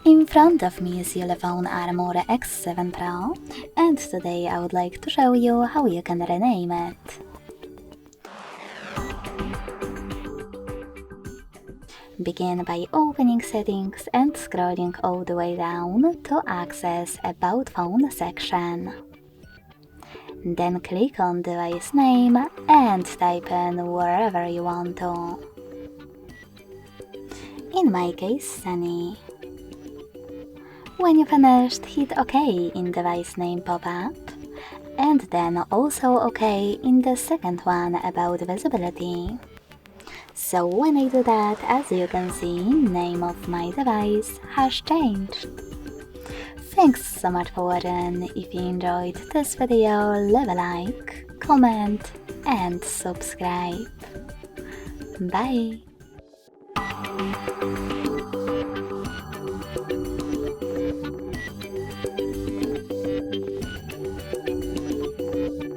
In front of me is ULEFONE Armor X7 Pro, and today I would like to show you how you can rename it. Begin by opening settings and scrolling all the way down to access About Phone section. Then click on device name and type in wherever you want to. In my case, Sunny. When you finished, hit OK in device name pop-up, and then also OK in the second one about visibility. So when I do that, as you can see, name of my device has changed. Thanks so much for watching. If you enjoyed this video, leave a like, comment and subscribe. Bye!